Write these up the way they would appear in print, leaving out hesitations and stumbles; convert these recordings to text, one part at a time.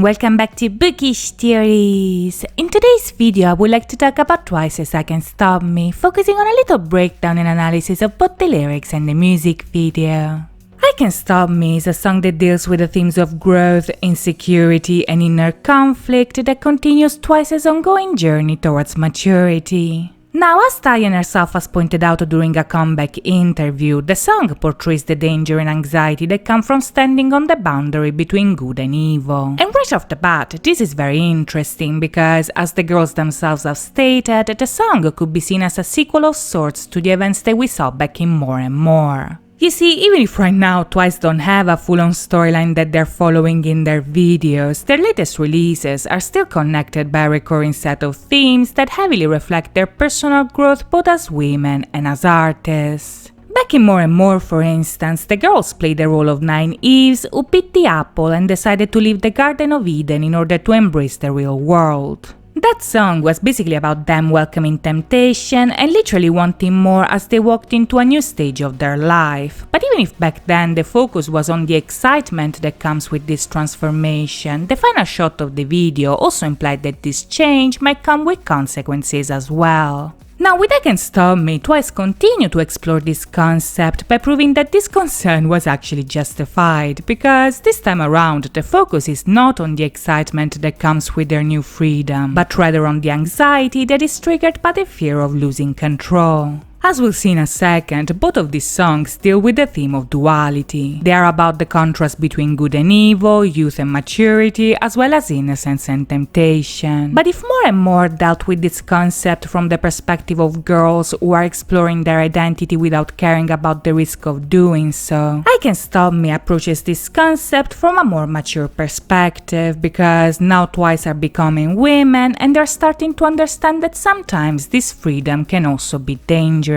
and welcome back to Bookish Theories. In today's video, I would like to talk about Twice's I Can't Stop Me, focusing on a little breakdown and analysis of both the lyrics and the music video. I Can't Stop Me is a song that deals with the themes of growth, insecurity, and inner conflict that continues Twice's ongoing journey towards maturity. Now, as Diane herself has pointed out during a comeback interview, the song portrays the danger and anxiety that come from standing on the boundary between good and evil. And right off the bat, this is very interesting because, as the girls themselves have stated, the song could be seen as a sequel of sorts to the events that we saw back in More and More. You see, even if right now Twice don't have a full-on storyline that they're following in their videos, their latest releases are still connected by a recurring set of themes that heavily reflect their personal growth both as women and as artists. Back in More and More, for instance, the girls played the role of 9 Eves who bit the apple and decided to leave the Garden of Eden in order to embrace the real world. That song was basically about them welcoming temptation and literally wanting more as they walked into a new stage of their life. But even if back then the focus was on the excitement that comes with this transformation, the final shot of the video also implied that this change might come with consequences as well. Now, with I Can't Stop Me, Twice continued to explore this concept by proving that this concern was actually justified, because this time around the focus is not on the excitement that comes with their new freedom, but rather on the anxiety that is triggered by the fear of losing control. As we'll see in a second, both of these songs deal with the theme of duality. They are about the contrast between good and evil, youth and maturity, as well as innocence and temptation. But if More and More dealt with this concept from the perspective of girls who are exploring their identity without caring about the risk of doing so, I Can't Stop Me approaches this concept from a more mature perspective, because now Twice are becoming women and they're starting to understand that sometimes this freedom can also be dangerous.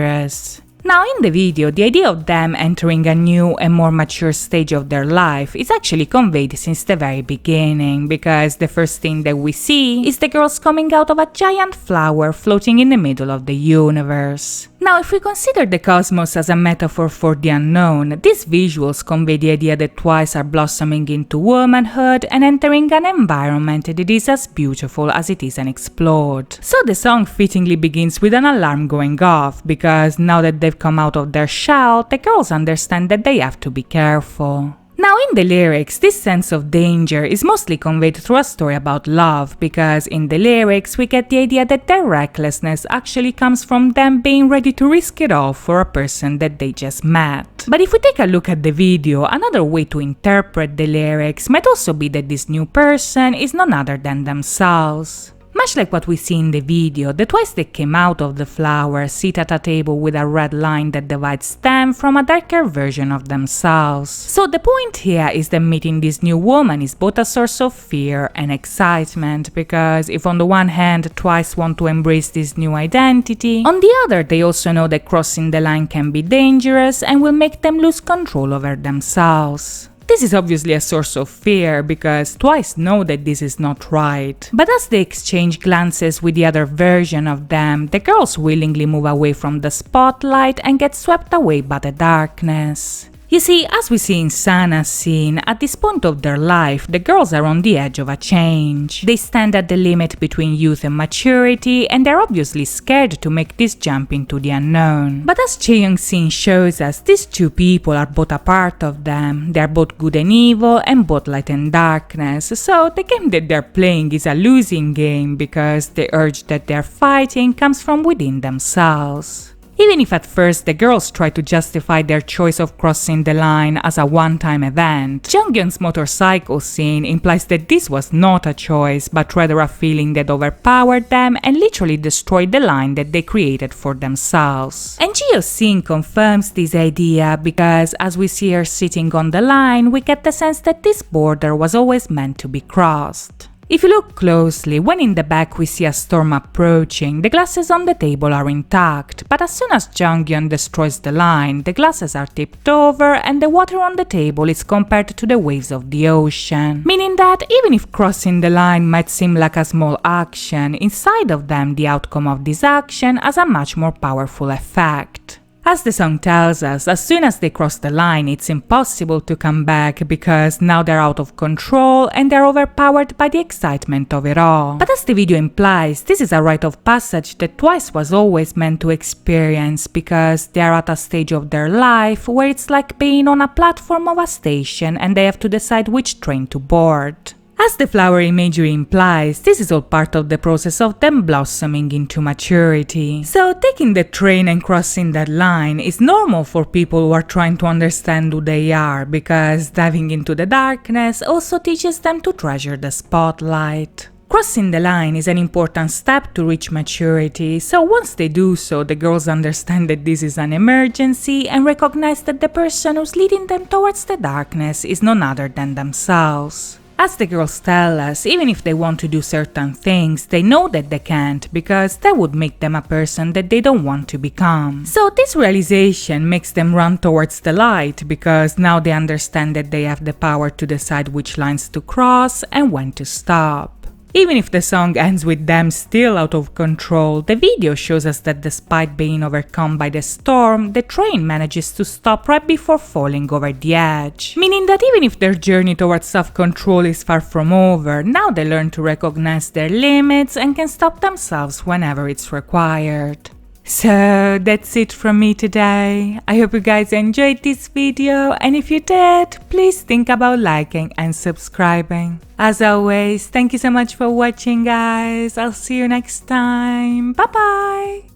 Now, in the video, the idea of them entering a new and more mature stage of their life is actually conveyed since the very beginning, because the first thing that we see is the girls coming out of a giant flower floating in the middle of the universe. Now, if we consider the cosmos as a metaphor for the unknown, these visuals convey the idea that Twice are blossoming into womanhood and entering an environment that is as beautiful as it is unexplored. So the song fittingly begins with an alarm going off, because now that they've come out of their shell, the girls understand that they have to be careful. Now, in the lyrics, this sense of danger is mostly conveyed through a story about love, because in the lyrics we get the idea that their recklessness actually comes from them being ready to risk it all for a person that they just met. But if we take a look at the video, another way to interpret the lyrics might also be that this new person is none other than themselves. Much like what we see in the video, the Twice that came out of the flower sit at a table with a red line that divides them from a darker version of themselves. So the point here is that meeting this new woman is both a source of fear and excitement, because if on the one hand Twice want to embrace this new identity, on the other they also know that crossing the line can be dangerous and will make them lose control over themselves. This is obviously a source of fear, because Twice know that this is not right. But as they exchange glances with the other version of them, the girls willingly move away from the spotlight and get swept away by the darkness. You see, as we see in Sana's scene, at this point of their life, the girls are on the edge of a change. They stand at the limit between youth and maturity, and they're obviously scared to make this jump into the unknown. But as Chaeyoung's scene shows us, these two people are both a part of them. They're both good and evil, and both light and darkness. So the game that they're playing is a losing game, because the urge that they're fighting comes from within themselves. Even if at first the girls try to justify their choice of crossing the line as a one-time event, Junghyun's motorcycle scene implies that this was not a choice, but rather a feeling that overpowered them and literally destroyed the line that they created for themselves. And Jiyo's scene confirms this idea, because as we see her sitting on the line, we get the sense that this border was always meant to be crossed. If you look closely, when in the back we see a storm approaching, the glasses on the table are intact, but as soon as Junghyun destroys the line, the glasses are tipped over and the water on the table is compared to the waves of the ocean. Meaning that even if crossing the line might seem like a small action, inside of them the outcome of this action has a much more powerful effect. As the song tells us, as soon as they cross the line, it's impossible to come back because now they're out of control and they're overpowered by the excitement of it all. But as the video implies, this is a rite of passage that Twice was always meant to experience because they're at a stage of their life where it's like being on a platform of a station and they have to decide which train to board. As the flower imagery implies, this is all part of the process of them blossoming into maturity. So taking the train and crossing that line is normal for people who are trying to understand who they are, because diving into the darkness also teaches them to treasure the spotlight. Crossing the line is an important step to reach maturity, so once they do so, the girls understand that this is an emergency and recognize that the person who's leading them towards the darkness is none other than themselves. As the girls tell us, even if they want to do certain things, they know that they can't because that would make them a person that they don't want to become. So this realization makes them run towards the light because now they understand that they have the power to decide which lines to cross and when to stop. Even if the song ends with them still out of control, the video shows us that despite being overcome by the storm, the train manages to stop right before falling over the edge. Meaning that even if their journey towards self-control is far from over, now they learn to recognize their limits and can stop themselves whenever it's required. So that's it from me today. I hope you guys enjoyed this video, and if you did, please think about liking and subscribing. As always, thank you so much for watching, guys. I'll see you next time. Bye bye!